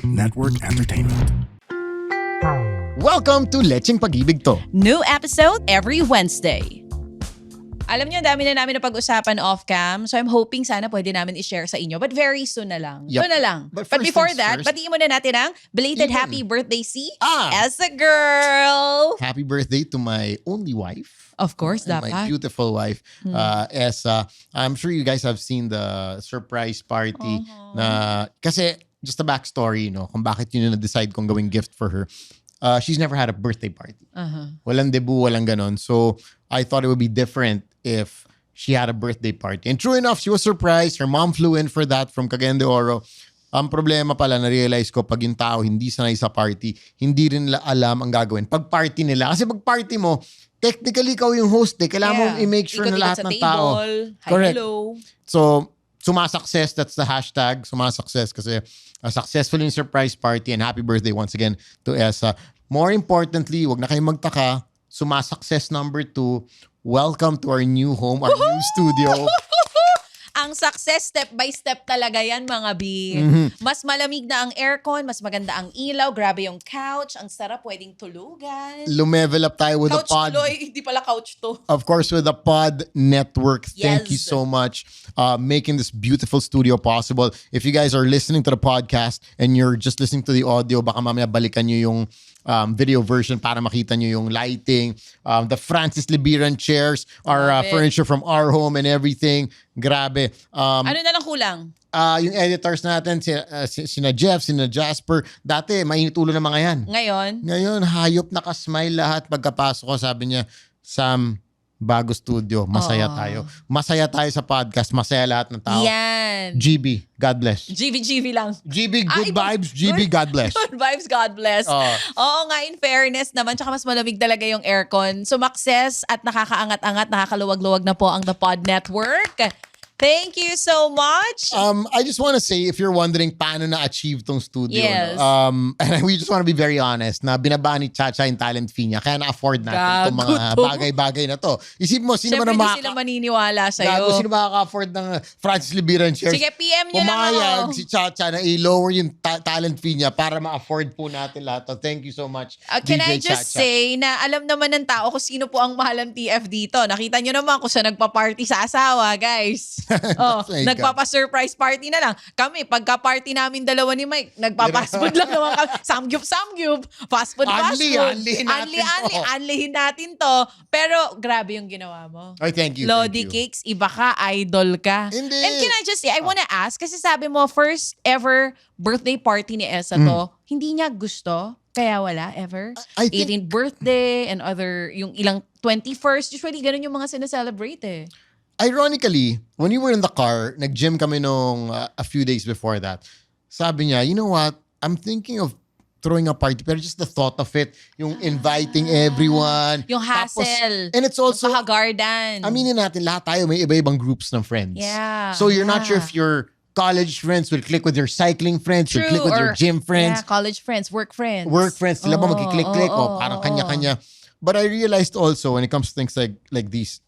Network Entertainment. Welcome to Lecheng Pag-ibig To. New episode every Wednesday. Alam niyo, dami na namin na pag-usapan off-cam. So I'm hoping sana pwede namin i-share sa inyo. But very soon na lang. Yup. Soon na lang. But But first before things that, first. batiin muna natin ang belated Even. happy birthday si Ah. as a girl. Happy birthday to my only wife. Of course, And my dapat. beautiful wife, Essa. I'm sure you guys have seen the surprise party na, kasi just a backstory, kung bakit yun na-decide kong gawing gift for her. She's never had a birthday party. Walang debut, walang ganon. So I thought it would be different if she had a birthday party. And true enough, she was surprised. Her mom flew in for that from Cagayan de Oro. Ang problema pala, na-realize ko, pag yung tao hindi sanay sa party, hindi rin nila alam ang gagawin. Pag party nila, kasi pag party mo, technically ikaw yung host Kailangan mong i-make sure na Ikot-ikot lahat sa ng table. tao. Hi, Correct. hello. So, sumasuccess, that's the hashtag, sumasuccess kasi a successful in surprise party and happy birthday once again to Essa. More importantly, wag na kayong magtaka, sumasuccess number 2, welcome to our new home, our new studio. Ang success step by step talaga yan, mga B. Mas malamig na ang aircon, mas maganda ang ilaw, grabe yung couch, ang sarap, pwedeng tulugan. Lumevel up tayo with Couch the pod. tuloy, hindi pala couch to. Of course, with the Pod Network. Thank you Yes. so much making this beautiful studio possible. If you guys are listening to the podcast and you're just listening to the audio, baka mamaya balikan nyo yung video version para makita nyo yung lighting. The Francis Libiran chairs are Grabe. furniture from our home and everything. Grabe. Ano na lang kulang? Yung editors natin, sina Jeff, sina Jasper, dati mainit ulo ng mga yan. Ngayon, Hayop nakasmile lahat. Pagkapasok ko, sabi niya, Sam, bago studio, masaya tayo. Masaya tayo sa podcast, masaya lahat ng tao. yan. GB, God bless. GV lang. GB, Ah, good iba- vibes. GB, good- God bless. Good vibes, God bless. Oo nga, in fairness naman, tsaka mas malamig talaga yung aircon. Sumakses at nakakaangat-angat, nakakaluwag-luwag na po ang The Pod Network. Thank you so much. I just want to say, if you're wondering paano na-achieve tong studio, Yes. and we just want to be very honest, na binaba ni Chacha yung talent fee niya, kaya na-afford natin itong mga Gago to. bagay-bagay na to. Isip mo, sino Siyempre, ba na hindi sila maniniwala Gago, sa'yo. sino makaka-afford ng Francis Libiran shares? Sige, PM nyo lang Pumayag ako. si Chacha na i-lower yung talent fee niya para ma-afford po natin lahat. So, thank you so much, Can DJ I just Chacha. say na alam naman ng tao kung sino po ang mahal ng TF dito. Nakita nyo naman kung siya nagpa-party sa asawa, guys. Oh, My God. nagpapa-surprise party na lang. Kami, pagka-party namin dalawa ni Mike, nagpa-fast food lang naman kami. Samgyup, fast food. Anlihin natin to. Anlihin natin to. Pero grabe yung ginawa mo. Ay, thank you. Lodi thank you. Cakes, iba ka, idol ka. Hindi. And can I just say, I wanna ask, kasi sabi mo, first ever birthday party ni Essa to, hindi niya gusto, kaya wala, ever? I think- 18th birthday and other, yung ilang 21st, usually ganun yung mga sineselebrate eh. Ironically, when we were in the car, nag-gym kami nung a few days before that, sabi niya, you know what, I'm thinking of throwing a party, pero just the thought of it, yung inviting everyone. Yung Tapos- hassle. and it's also, yung pahagardan. aminin natin, lahat tayo may iba-ibang groups ng friends. Yeah, So you're not sure yeah. if your college friends will click with your cycling friends, will click with your gym friends, Yeah, college friends, work friends. work friends, sila ba Oo, magkiklik-click o oo, parang oo. kanya-kanya. But I realized also when it comes to things like these,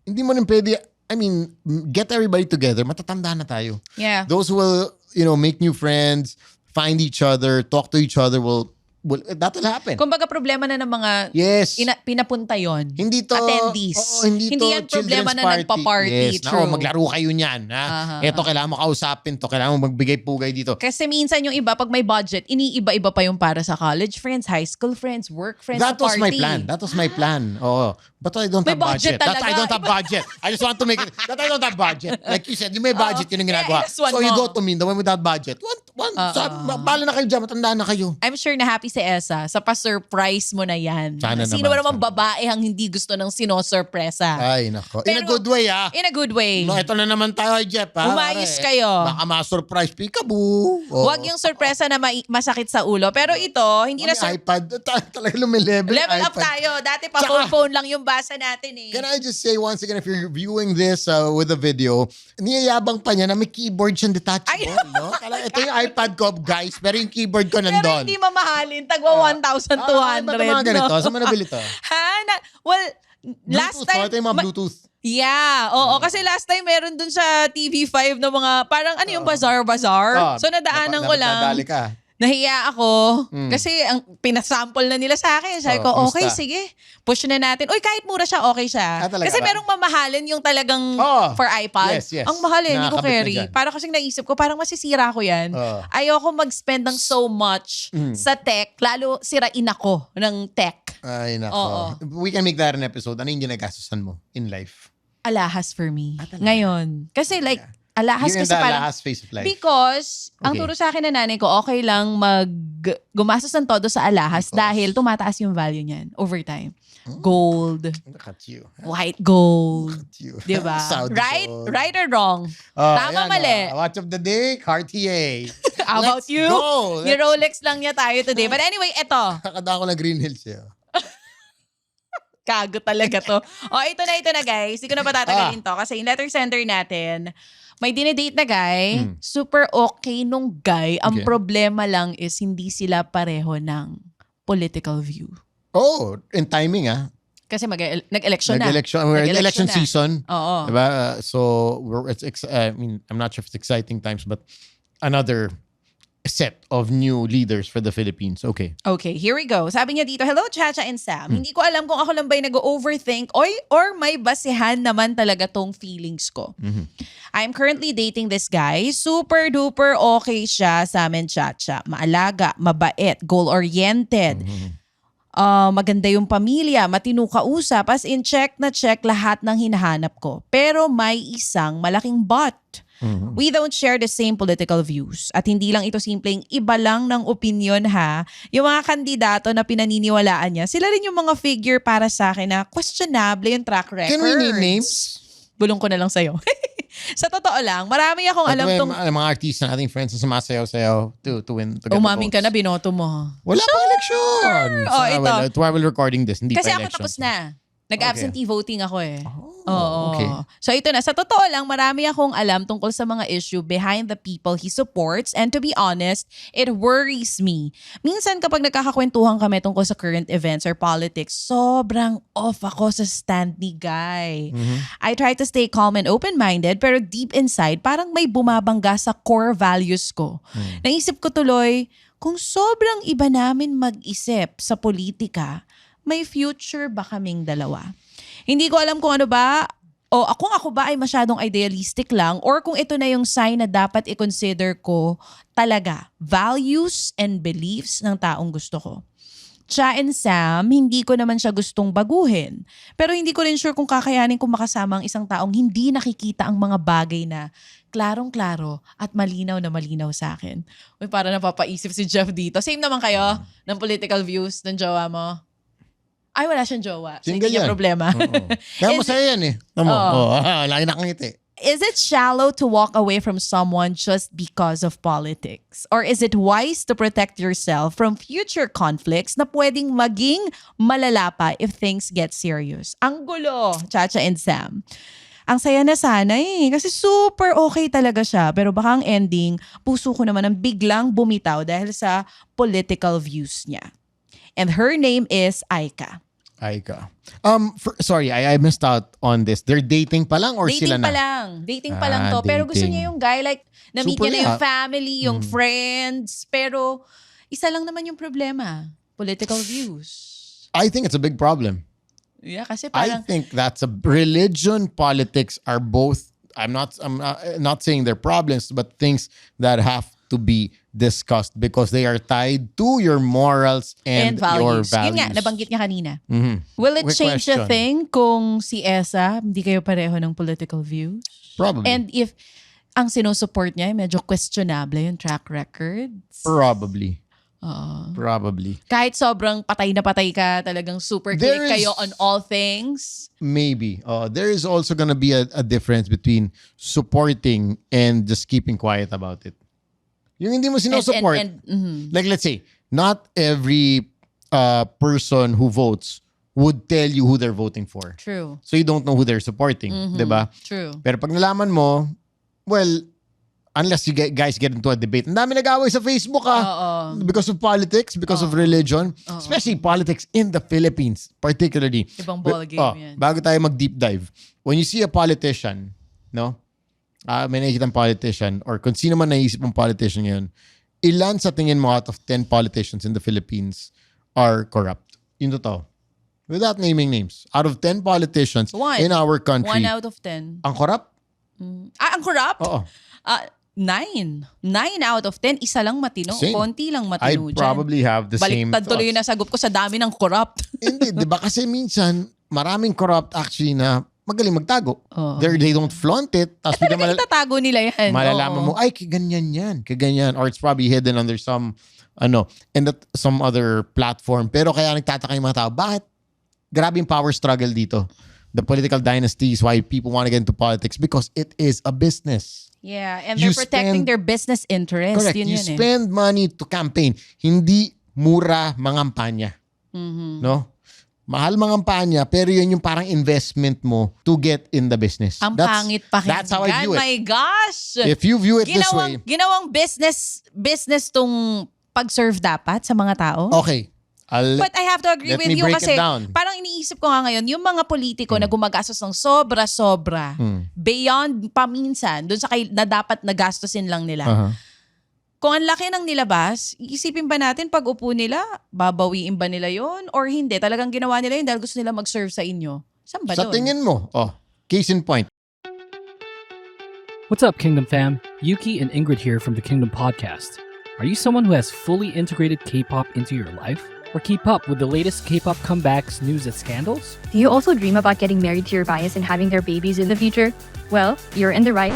hindi mo rin pwede, I mean, get everybody together, matatanda na tayo. Yeah. Those who will, make new friends, find each other, talk to each other, that will happen. Kumbaga problema na ng mga Yes. pinapunta yon. Hindi to attendees. Oo, hindi to yan problema children's na nagpa-party. Yes, True. maglaro kayo niyan. Ha? Ito, kailangan mo kausapin to. Kailangan mo magbigay-pugay dito. Kasi minsan yung iba, pag may budget, iniiba-iba pa yung para sa college friends, high school friends, work friends That sa was my party. plan. That was my plan. Oo. But I don't May have budget. budget That I talaga. don't have budget. I just want to make it that I don't have budget. Like you said, yung may budget, yun yung ginagawa. Yes, one So you mo. go to me, the one without budget. Bala na kayo dyan, matanda na kayo. I'm sure na happy si Essa sa pa-surprise mo na yan. Sana Sino naman, ba namang sana. babae ang hindi gusto ng sinosurpresa? Ay, nako. In a Pero- good way, ah. In a good way. No, ito na naman tayo, Jeff, ha? Umayos Pare, kayo. Baka ma-surprise. Peekaboo. Oo. Huwag yung sorpresa na masakit sa ulo. Pero ito, hindi na May iPad. Talaga lumilevel. level up iPad. tayo. Dati pa Tsaka- phone lang yung basa natin eh. Can I just say once again, if you're viewing this with a video, niyayabang pa niya na may keyboard siyang detachable. Ay, no? Ito yung iPad ko, guys, pero yung keyboard ko Pero nandun. hindi mamahalin. Tagwa 1,200. Ba't mga ganito? no? Saan mo nabili to? Well, last Bluetooth, time... ito yung mga Bluetooth. Yeah, oo. Kasi last time meron dun sa TV5 na mga, parang ano yung bazaar-bazaar. So nadaanan ko lang. Nadali ka. nahiya ako kasi ang pinasample na nila sa akin. Sabi ko, kamusta? okay, sige. Push na natin. Uy, kahit mura siya, okay siya. Talaga Kasi ba? merong mamahalin yung talagang for iPad. Yes. Ang mahal hindi ko Nakakabit na carry. dyan. Parang kasing naisip ko, parang masisira ko yan. Ayoko mag-spend ng so much sa tech, lalo sirain ako ng tech. Ay, nako. Oo. We can make that an episode. Ano yung ginagastusan mo in life? Alahas for me. Talaga? Ngayon. Kasi like, alahas You're in kasi the parang, last phase of life. because, ang Okay. turo sa akin na nanay ko, okay lang gumastos ng todo sa alahas dahil tumataas yung value niyan over time. Gold, Look at you. white gold. Look at you. Diba? Saudi Right? gold. Right or wrong? Tama, mali. Watch of the day, Cartier. How about Let's you? go. Ni Rolex lang niya tayo today. But anyway, eto. Kakada ko na Green Hills eh. Kago talaga to. Ito na guys. Hindi ko na patatagalin to. Kasi yung letter sender natin, may dinedate na guy. Super okay nung guy. Ang Okay. problema lang is hindi sila pareho ng political view. Oh, in timing Kasi nag-election na. Nag-election. We're in Nag-election election na. season. Oo. Diba? So, I mean, I'm not sure if it's exciting times, but another set of new leaders for the Philippines. Okay. Okay, here we go. Sabi niya dito, hello Chacha and Sam. Hindi ko alam kung ako lang ba'y nag-overthink or may basihan naman talaga tong feelings ko. I'm currently dating this guy. Super duper okay siya sa amin, Chacha. Maalaga, mabait, goal-oriented. Maganda yung pamilya, matino kausap, as in check na check lahat ng hinahanap ko. Pero may isang malaking but. We don't share the same political views. At hindi lang ito simpleng iba lang ng opinion ha. Yung mga kandidato na pinaniniwalaan niya, sila rin yung mga figure para sa akin na questionable yung track records. Can we name names? Bulong ko na lang sa'yo. Sa totoo lang, marami akong alam tong... Mga artista nating friends na sumasayaw-sayaw to win. To get the Umaming ka votes. na, binoto mo. Wala pang election. Ito. While we're recording this, hindi Kasi pa ako election. tapos na. Nag-absentee voting ako eh. Oo. okay. So ito na, sa totoo lang, marami akong alam tungkol sa mga issue behind the people he supports, and to be honest, it worries me. Minsan kapag nagkakakwentuhan kami tungkol sa current events or politics, sobrang off ako sa stand ni Guy. I try to stay calm and open-minded, pero deep inside, parang may bumabangga sa core values ko. Naisip ko tuloy, kung sobrang iba namin mag-isip sa politika, may future ba kaming dalawa? Hindi ko alam kung ano ba, o kung ako ba ay masyadong idealistic lang, or kung ito na yung sign na dapat i-consider ko talaga values and beliefs ng taong gusto ko. Cha and Sam, hindi ko naman siya gustong baguhin. Pero hindi ko rin sure kung kakayanin kong makasama ang isang taong hindi nakikita ang mga bagay na klarong-klaro at malinaw na malinaw sa akin. Uy, para napapaisip si Jeff dito. Same naman kayo ng political views ng jowa mo? Ay, wala siyang jowa. So, hindi niya yan. problema. Kaya masaya yan eh. Tamo. Lagi nakangiti. Is it shallow to walk away from someone just because of politics? Or is it wise to protect yourself from future conflicts na pwedeng maging malala pa if things get serious? Ang gulo, Chacha and Sam. Ang saya na sana eh. Kasi super okay talaga siya. Pero baka ang ending, puso ko naman ang biglang bumitaw dahil sa political views niya. And her name is Aika. Aika. Sorry, I missed out on this. They're dating pa lang or sila Dating na? pa lang. Dating pa lang to. Pero gusto dating. niya yung guy, like, na-meet Super niya na yung yeah. family, yung friends. Pero, isa lang naman yung problema. Political views. I think it's a big problem. Yeah, kasi I parang, think that's religion, politics are both, I'm not saying they're problems, but things that have to be discussed because they are tied to your morals and your values. Yun nga, nabanggit niya kanina. Mhm. Will it Quick change a question. thing kung si Esa, hindi kayo pareho ng political views? Probably. And if ang sinusupport niya, medyo questionable yung track records. Probably. Oo. Probably. Kahit sobrang patay na patay ka, talagang super There click kayo is- on all things. Maybe. There is also gonna be a difference between supporting and just keeping quiet about it. Yung hindi mo sinusupport. Like let's say, not every person who votes would tell you who they're voting for. True. So you don't know who they're supporting. Diba? True. Pero pag nalaman mo, well, unless you guys get into a debate, ang dami nag-away sa Facebook because of politics, because of religion, especially politics in the Philippines, particularly. Ibang ballgame yan. Bago tayo mag-deep dive, when you see a politician, no? May nakikita ng politician or kung sino man naisip ng politician ngayon, ilan sa tingin mo out of 10 politicians in the Philippines are corrupt? Yun totoo. Without naming names. Out of 10 politicians in our country. 1 out of 10. Ang corrupt? Ang corrupt? Oo. 9. 9 out of 10. Isa lang matino. Same. Konti lang matino I probably have the same Baliktad tuloy yung thoughts. nasagot ko sa dami ng corrupt. Hindi, di ba? Kasi minsan, maraming corrupt actually na magaling magtago. Oo. They don't flaunt it. Tapos bigla Talagang tatago nila yan. malalaman mo, ay, kaganyan yan. Kaganyan. Or it's probably hidden under some, some other platform. Pero kaya nagtataka yung mga tao, bakit? Grabe yung power struggle dito. The political dynasty is why people want to get into politics because it is a business. Yeah, and they're protecting their business interests. Correct. You spend money to campaign. Hindi mura mangampanya. No? Mahal mangampanya, pero yun yung parang investment mo to get in the business. Ang pangit pakinggan. That's how I view it. My gosh! If you view it this way. Ginawang business tong pag-serve dapat sa mga tao. Okay. But I have to agree let with me you break kasi it down. parang iniisip ko nga ngayon, yung mga politiko na gumagastos ng sobra-sobra, beyond paminsan, dun sa na dapat nagastosin lang nila. Uh-huh. Kung ang laki ng nilabas, iisipin ba natin pag upo nila, babawiin ba nila yon or hindi? Talagang ginawa nila yun dahil gusto nila mag-serve sa inyo. Saan ba Sa dun? tingin mo, case in point. What's up, Kingdom fam? Yuki and Ingrid here from the Kingdom Podcast. Are you someone who has fully integrated K-pop into your life? Or keep up with the latest K-pop comebacks, news, and scandals? Do you also dream about getting married to your bias and having their babies in the future? Well, you're in the right...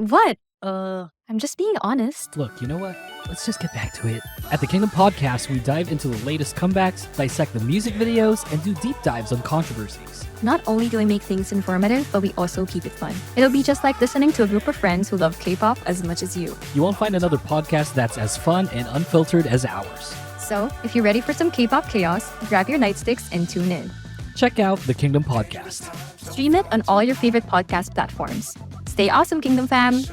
What? I'm just being honest. Look, you know what? Let's just get back to it. At the Kingdom Podcast, we dive into the latest comebacks, dissect the music videos, and do deep dives on controversies. Not only do we make things informative, but we also keep it fun. It'll be just like listening to a group of friends who love K-pop as much as you. You won't find another podcast that's as fun and unfiltered as ours. So, if you're ready for some K-pop chaos, grab your nightsticks and tune in. Check out the Kingdom Podcast. Stream it on all your favorite podcast platforms. Stay awesome, Kingdom fam!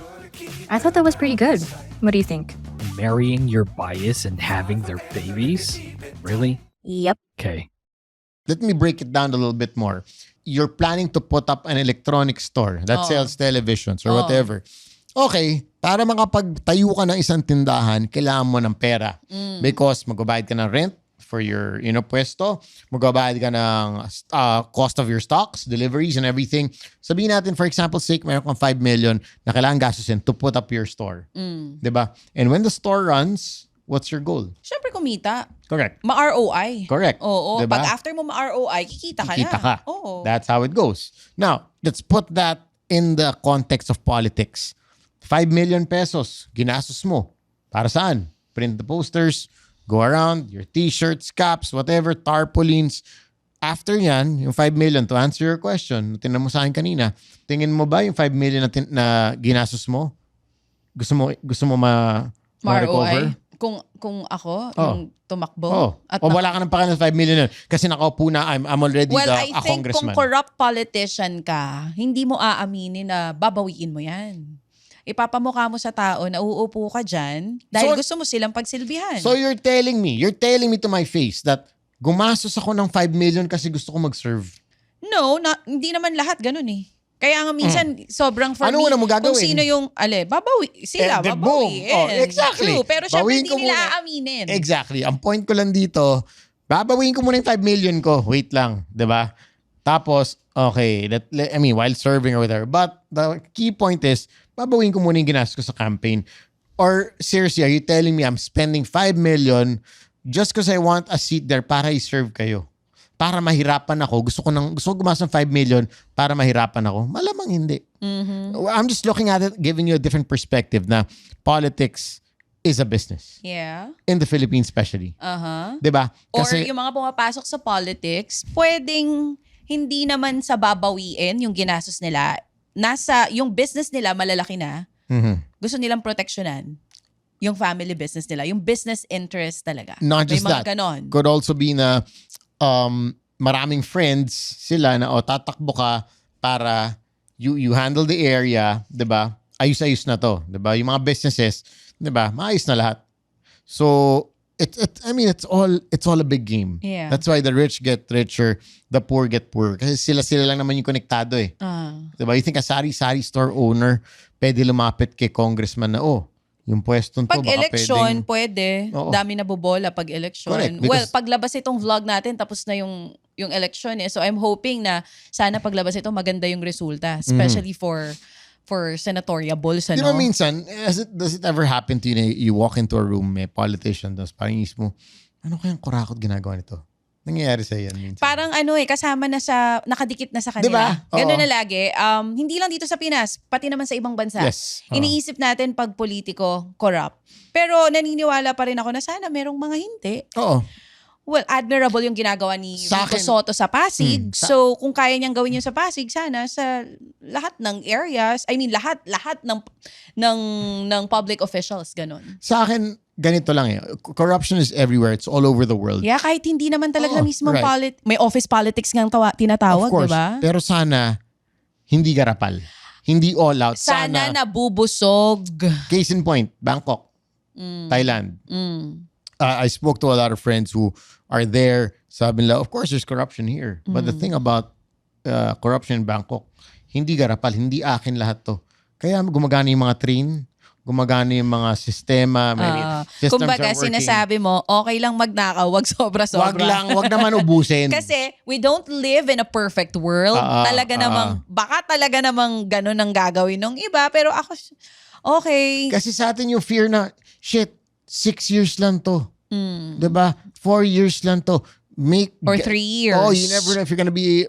I thought that was pretty good. What do you think? Marrying your bias and having their babies? Really? Yep. Okay. Let me break it down a little bit more. You're planning to put up an electronic store that sells televisions or whatever. Okay, para makapagtayo ka ng isang tindahan, kailangan mo ng pera. Because magbabayad ka ng rent for your pwesto, magbabayad ka ng cost of your stocks, deliveries, and everything. Sabihin natin, for example, sake, meron kang 5 million na kailangan gastusin to put up your store. Diba? And when the store runs, what's your goal? Siyempre kumita. Correct. Ma-ROI. Correct. Oo. Diba? Pag after mo ma-ROI, kikita ka Kikita na. ka. Oo. That's how it goes. Now, let's put that in the context of politics. 5 million pesos, ginastos mo. Para saan? Print the posters, go around, your t-shirts, caps, whatever, tarpaulins. After yan, yung 5 million, to answer your question, tinan mo sa akin kanina, tingin mo ba yung 5 million na ginastos mo? Gusto mo ma-recover? Kung ako, yung tumakbo. O wala ka ng pakialam sa 5 million yun. Kasi nakaupo na, I'm already I a think congressman. kung corrupt politician ka, hindi mo aaminin na babawiin mo yan. Ipapamukha mo sa tao na uupo ka dyan dahil gusto mo silang pagsilbihan. So you're telling me to my face that gumastos ako ng 5 million kasi gusto ko mag-serve? No, hindi naman lahat ganun eh. Kaya nga minsan, sobrang for Ano me, na mo gagawin? kung sino yung, sila, Boom. babawiin. Exactly. True, pero syempre Bawiin hindi ko nila muna. aaminin. Exactly. Ang point ko lang dito, babawiin ko muna yung 5 million ko. Wait lang, 'di ba? Tapos, okay, while serving or whatever. But the key point is, babawiin ko muna yung ginastos ko sa campaign. Or seriously, are you telling me I'm spending 5 million just because I want a seat there para i-serve kayo? Para mahirapan ako. Gusto ko gumastos ng 5 million para mahirapan ako? Malamang hindi. I'm just looking at it, giving you a different perspective na politics is a business. Yeah. In the Philippines especially. Diba? Or yung mga pumapasok sa politics, pwedeng hindi naman sa babawiin yung ginastos nila. Yung business nila malalaki na. Gusto nilang proteksyonan yung family business nila. Yung business interest talaga. Not just May mga that. ganon. Could also be na maraming friends sila na tatakbo ka para you handle the area, 'di ba? Ayos-ayos na 'to, 'di ba? Yung mga businesses, 'di ba? Maayos na lahat. So it's all a big game. Yeah. That's why the rich get richer, the poor get poorer. Kasi sila lang naman yung konektado eh. 'Di ba? You think a sari-sari store owner pwede lumapit kay congressman na, yung pwestong to, Pag baka election, pwedeng... pwede. Oo. Dami na bobola pag election. Correct, Well, because- paglabas itong vlog natin, tapos na yung election eh. So I'm hoping na sana paglabas ito, maganda yung resulta. Especially for senatorial balls, Di ba ano? minsan, does it ever happen to you na you walk into a room, may politician, tapos parang isip mo, ano kayang kurakot ginagawa nito? Nangyayari sa yan minsan. Parang kasama na sa, nakadikit na sa kanila. Diba? Ganun Oo. na lagi. Hindi lang dito sa Pinas, pati naman sa ibang bansa. Yes. Oo. Iniisip natin pag politiko, corrupt. Pero naniniwala pa rin ako na sana merong mga hindi. Oo. Well, admirable yung ginagawa ni Sa Rico akin- Soto sa Pasig. Sa- So, kung kaya niyang gawin yun sa Pasig, sana sa lahat ng areas, lahat ng public officials, ganun. Sa akin, ganito lang eh. Corruption is everywhere. It's all over the world. Yeah, kahit hindi naman talaga Oo, mismo right. may office politics ngang tinatawag, Of course. di ba? Pero sana, hindi garapal. Hindi all out. Sana nabubusog. Case in point, Bangkok, Thailand. I spoke to a lot of friends who are there. Sabi nila, of course, there's corruption here. But the thing about corruption in Bangkok, hindi garapal, hindi akin lahat to. Kaya gumagana yung mga train, gumagana yung mga sistema, systems Kumbaga, are working. sinasabi mo, okay lang magnakaw, wag sobra-sobra. Wag naman ubusin. Kasi we don't live in a perfect world. Baka talaga namang ganun ang gagawin ng iba. Pero ako, okay. Kasi sa atin yung fear na, shit, 6 years lang to. Diba? 4 years lang to. Or 3 years. Oh, you never know if you're gonna be,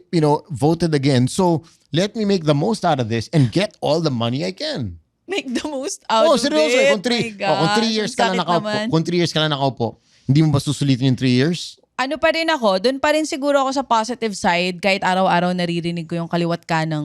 voted again. So, let me make the most out of this and get all the money I can. Make the most out of seryoso. it. Kung 3 years ka lang nakaupo, hindi mo ba susulitin yung 3 years? Ano pa rin ako, doon pa rin siguro ako sa positive side, kahit araw-araw naririnig ko yung kaliwat ka ng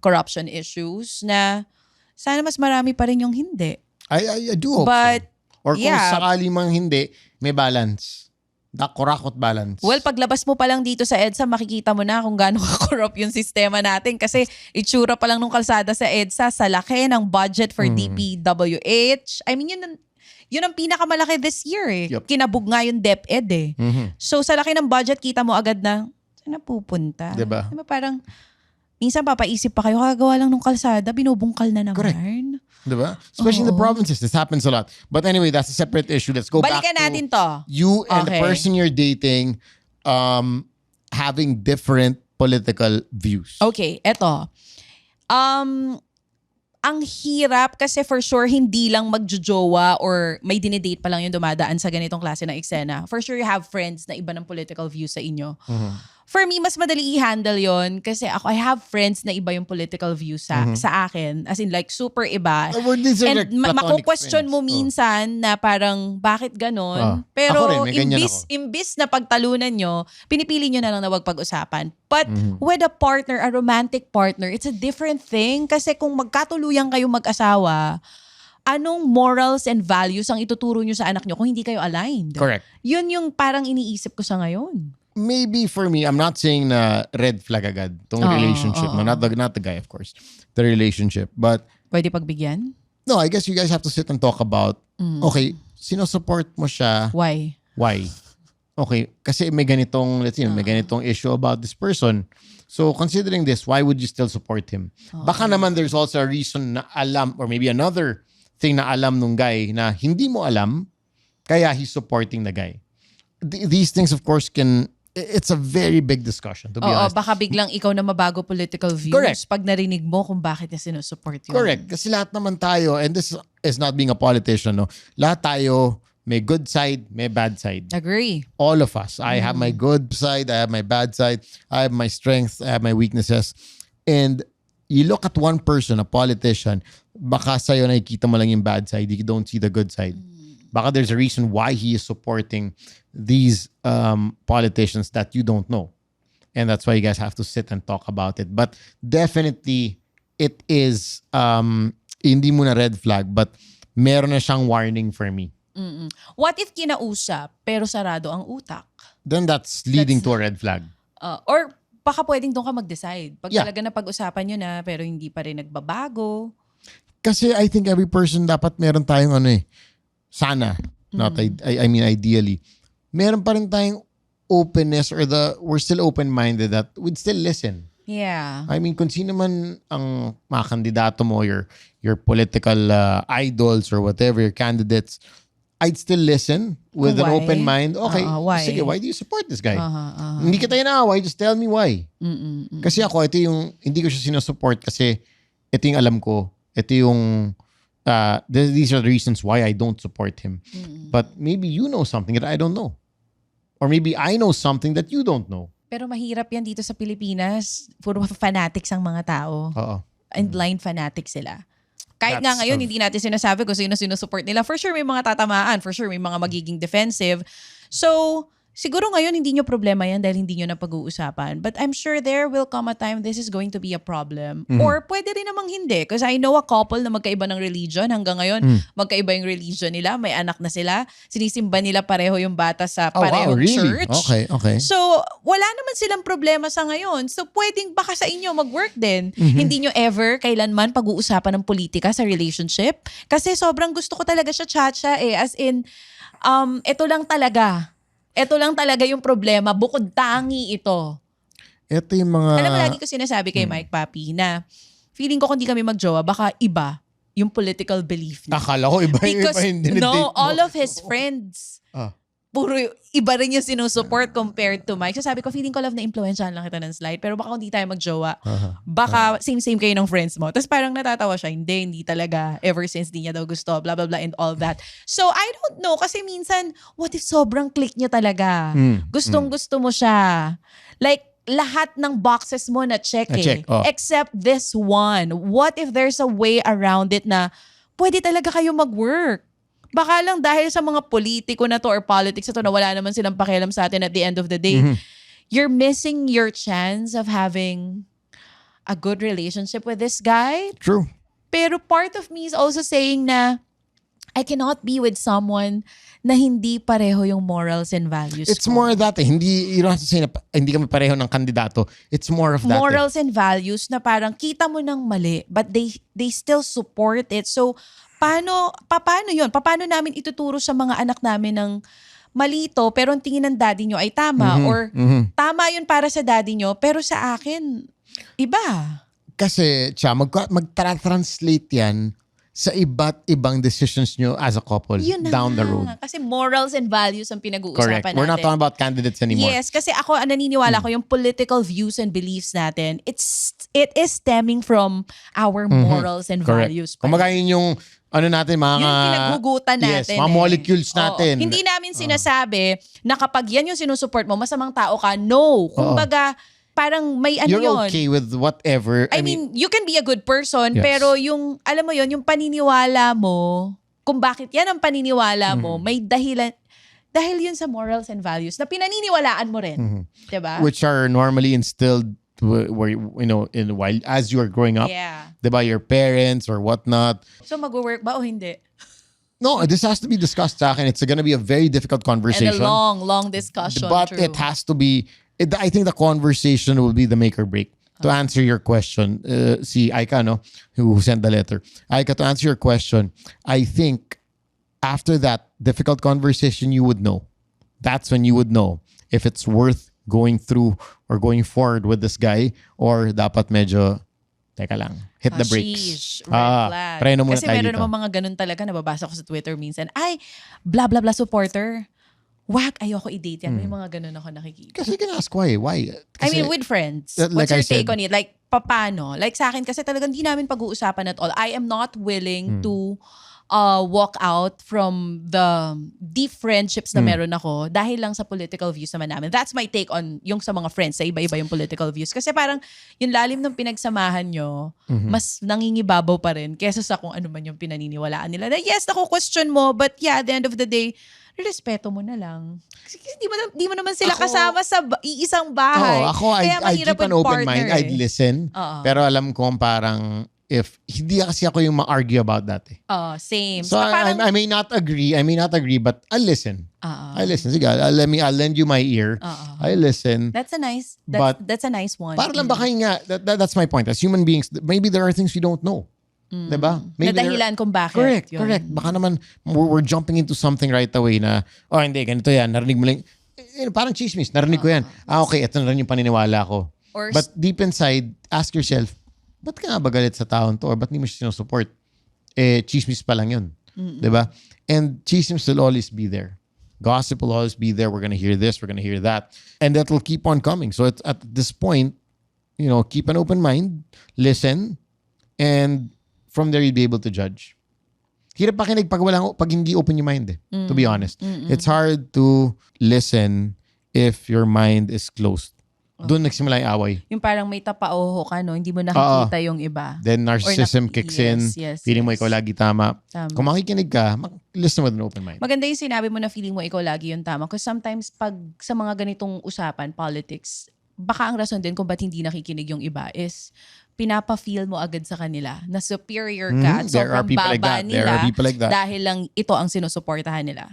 corruption issues, na sana mas marami pa rin yung hindi. I do hope But, so. Or kung yeah. sakali mang hindi, may balance. Kurakot balance. Well, paglabas mo pa lang dito sa EDSA, makikita mo na kung gaano ka-corrupt yung sistema natin. Kasi itsura pa lang nung kalsada sa EDSA, sa laki ng budget for DPWH. I mean, yun ang pinakamalaki this year eh. Yep. Kinabog nga yung DepEd eh. So sa laki ng budget, kita mo agad na, saan na pupunta? Diba? Parang, minsan papaisip pa kayo, kagawa lang nung kalsada, binubungkal na naman. Correct. Diba? Especially in the provinces, this happens a lot. But anyway, that's a separate issue. Let's go Balikan back natin to to. you and the Okay. person you're dating having different political views. Okay, eto. Ang hirap kasi for sure hindi lang magjojowa or may dinidate pa lang yung dumadaan sa ganitong klase ng eksena. For sure you have friends na iba ng political views sa inyo. For me, mas madali i-handle yon kasi I have friends na iba yung political views sa akin. As in like super iba. These are like And platonic mako-question friends. mo minsan na parang bakit ganon? Pero Ako rin, may ganyan imbis na pagtalunan nyo, pinipili nyo na lang na wag pag-usapan. But with a partner, a romantic partner, it's a different thing. Kasi kung magkatuluyan kayo mag-asawa, anong morals and values ang ituturo nyo sa anak nyo kung hindi kayo aligned? Correct. Yun yung parang iniisip ko sa ngayon. Maybe for me, I'm not saying na red flag agad tong relationship. No, not the guy, of course. The relationship. But Pwede pagbigyan? no, I guess you guys have to sit and talk about, okay, sinusupport mo siya. Why? Why? Okay, kasi may ganitong, let's say, may ganitong issue about this person. So considering this, why would you still support him? Baka naman there's also a reason na alam, or maybe another thing na alam nung guy na hindi mo alam, kaya he's supporting the guy. These things, of course, it's a very big discussion, to be honest. Baka biglang ikaw na mabago political views Correct. pag narinig mo kung bakit niya sinusupport yun. Correct. Kasi lahat naman tayo, and this is not being a politician, no? Lahat tayo, may good side, may bad side. Agree. All of us. I have my good side, I have my bad side, I have my strengths, I have my weaknesses. And you look at one person, a politician, baka sa'yo nakikita mo lang yung bad side, you don't see the good side. Baka there's a reason why he is supporting these politicians that you don't know. And that's why you guys have to sit and talk about it. But definitely, it is, hindi mo na red flag, but meron na siyang warning for me. What if kinausap pero sarado ang utak? Then that's leading to a red flag. Or baka pwedeng doon ka mag-decide. Pag Yeah. talaga napag-usapan nyo na pero hindi pa rin nagbabago. Kasi I think every person dapat meron tayong sana, not I mean ideally, meron pa rin tayong openness or we're still open-minded that we'd still listen. Yeah. I mean, kung sino man ang mga kandidato mo, your political idols or whatever, your candidates, I'd still listen with an Why? open mind. Okay, Why? sige, why do you support this guy? Hindi kita inaaway, just tell me why. Kasi ako, ito yung, hindi ko siya sinusupport kasi ito yung alam ko. Ito yung, these are the reasons why I don't support him. But maybe you know something that I don't know. Or maybe I know something that you don't know. Pero mahirap yan dito sa Pilipinas. Puro fanatics ang mga tao. Oo. And blind fanatics sila. Kahit nga That's ngayon, hindi natin sinasabi kung sino sinusupport nila. For sure, may mga tatamaan. For sure, may mga magiging defensive. So, siguro ngayon, hindi nyo problema yan dahil hindi nyo na pag-uusapan. But I'm sure there will come a time this is going to be a problem. Or pwede rin namang hindi. Because I know a couple na magkaiba ng religion. Hanggang ngayon, magkaiba yung religion nila. May anak na sila. Sinisimba nila pareho yung bata sa parehong really? church. Okay. So, wala naman silang problema sa ngayon. So, pwedeng baka sa inyo mag-work din. Hindi nyo ever, kailanman, pag-uusapan ng politika sa relationship. Kasi sobrang gusto ko talaga siya, Chacha eh. As in, ito lang talaga. Ito lang talaga yung problema. Bukod tangi ito. Ito yung mga... Alam mo, lagi ko sinasabi kay Mike Papi na feeling ko kung di kami magjowa, baka iba yung political belief niya. Akala ko iba Because, yung dinidate mo. all of his friends, puro iba rin yung sinusupport compared to Mike. So sabi ko, feeling ko love na influensyahan lang kita ng slide. Pero baka kung di tayo magjowa, baka same-same kayo ng friends mo. Tapos parang natatawa siya, hindi talaga. Ever since di niya daw gusto, blah, blah, blah, and all that. So I don't know. Kasi minsan, what if sobrang click niya talaga? Gustong-gusto mo siya. Like, lahat ng boxes mo na check eh. Except this one. What if there's a way around it na pwede talaga kayo mag-work? Baka lang dahil sa mga politiko na to or politics na to na wala naman silang pakialam sa atin at the end of the day, you're missing your chance of having a good relationship with this guy. True. Pero part of me is also saying na I cannot be with someone na hindi pareho yung morals and values It's ko. more that eh. Hindi, you don't have to say na hindi kami pareho ng kandidato. It's more of that. Morals and values na parang kita mo ng mali but they still support it. So, paano yun? Paano namin ituturo sa mga anak namin ng malito pero ang tingin ng daddy nyo ay tama or tama yun para sa daddy nyo pero sa akin, iba. Kasi, magtra-translate yan sa iba't ibang decisions nyo as a couple Yun na down the nga. road. Kasi morals and values ang pinag-uusapan Correct. natin. We're not talking about candidates anymore. Yes, kasi ako naniniwala ko yung political views and beliefs natin. It is stemming from our morals and Correct. values. Kumbaga yun yung ano natin, mga... Yung pinaghugutan natin. Yes, mga molecules natin. Oo. Hindi namin sinasabi na kapag yan yung sinusupport mo, masamang tao ka. No. Kumbaga, parang may ano You're yun. okay with whatever. I mean, you can be a good person, Yes. pero yung, alam mo yun, yung paniniwala mo, kung bakit yan ang paniniwala mo, may dahilan, dahil yun sa morals and values na pinaniniwalaan mo rin. Diba? which are normally instilled where you know while as you are growing up, Yeah. diba, your parents or whatnot. So mag-work ba o hindi? No, this has to be discussed sa akin. It's gonna be a very difficult And conversation. a long discussion. But true. it has to be. I think the conversation will be the make or break. To answer your question, si Aika, no, who sent the letter. Aika, to answer your question, I think after that difficult conversation, you would know. That's when you would know if it's worth going through or going forward with this guy or dapat medyo, teka lang, hit the brakes. Sheesh, red flag. Preno muna Kasi tayo meron dito. naman mga ganun talaga, nababasa ko sa Twitter minsan. Ay, blah blah blah supporter. Wag, ayoko i-date yan. May mga ganun ako nakikita. Kasi you can ask why. Why? I Kasi, mean, with friends. like What's your I said- take on it? Like, paano? Like sa akin, kasi talagang di namin pag-uusapan at all. I am not willing to walk out from the deep friendships na meron ako dahil lang sa political views naman namin. That's my take on yung sa mga friends, sa iba-iba yung political views. Kasi parang yung lalim ng pinagsamahan nyo, mas nangingibabaw pa rin kesa sa kung ano man yung pinaniniwalaan nila. Na yes, question mo, but yeah, at the end of the day, respeto mo na lang. Kasi di mo naman sila kasama sa iisang bahay. Ako, Kaya I mahirap keep an with open partner mind. I'd eh. listen. Pero alam ko parang if hindi kasi ako yung ma-argue about that eh. Same. So parang, I may not agree, but I'll listen. I'll listen. Sige, I'll lend you my ear. I'll listen. that's a nice one. Para lang baka nga, that's my point. As human beings, maybe there are things we don't know. Diba? Na dahilan kung bakit. Correct, yun. correct. Baka naman we're jumping into something right away na, hindi, ganito yan, narinig mo lang. Parang chismis, narinig ko yan. Okay, ito na rin yung paniniwala ko. Or But deep inside, ask yourself, ba't ka nga ba galit sa taon to? Or ba't di mo siya sinusupport? Chismis pa lang yun. Diba? And chismis will always be there. Gossip will always be there. We're gonna hear this, we're gonna hear that. And that will keep on coming. So it's, at this point, keep an open mind, listen, and from there you'll be able to judge. Hirap pakinig pag hindi open yung mind to be honest. It's hard to listen if your mind is closed. Doon nagsimula yung away. yung parang may tapaoho ka, no? Hindi mo nakikita yung iba. Then narcissism kicks in. Feeling mo ikaw lagi tama. Kung makikinig ka, listen with an open mind. Maganda yung sinabi mo na feeling mo ikaw lagi yung tama. Because sometimes pag sa mga ganitong usapan, politics, baka ang rason din kung ba't hindi nakikinig yung iba is pinapa-feel mo agad sa kanila na superior ka at There are sobrang people like baba that. There are nila people like that. dahil lang ito ang sinusuportahan nila.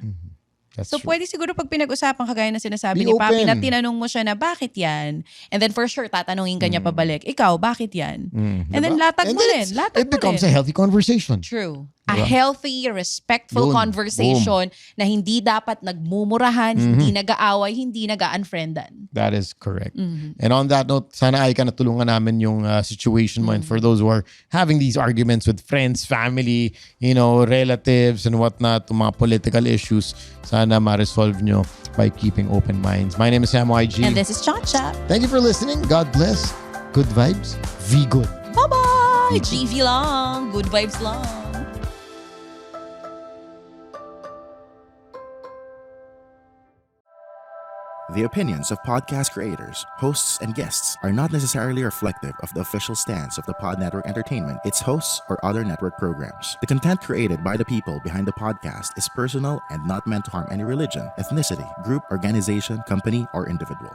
That's So true. pwede siguro pag pinag-usapan kagaya na sinasabi Be ni Papi open. na tinanong mo siya na bakit yan? And then for sure tatanungin ka niya pabalik, ikaw bakit yan? And then latag And mo then rin. Latag it becomes a mo rin. healthy conversation. True. A Diba? healthy, respectful Yun. conversation na hindi dapat nagmumurahan, hindi nag-aaway, hindi nag-unfriendan. That is correct. And on that note, sana ay ka natulungan namin yung situation mo. And for those who are having these arguments with friends, family, relatives and whatnot, mga political issues, sana ma-resolve nyo by keeping open minds. My name is Sam YG. And this is Chacha. Thank you for listening. God bless. Good vibes. Be good. Bye-bye! GV lang. Good vibes lang. The opinions of podcast creators, hosts, and guests are not necessarily reflective of the official stance of the Pod Network Entertainment, its hosts, or other network programs. The content created by the people behind the podcast is personal and not meant to harm any religion, ethnicity, group, organization, company, or individual.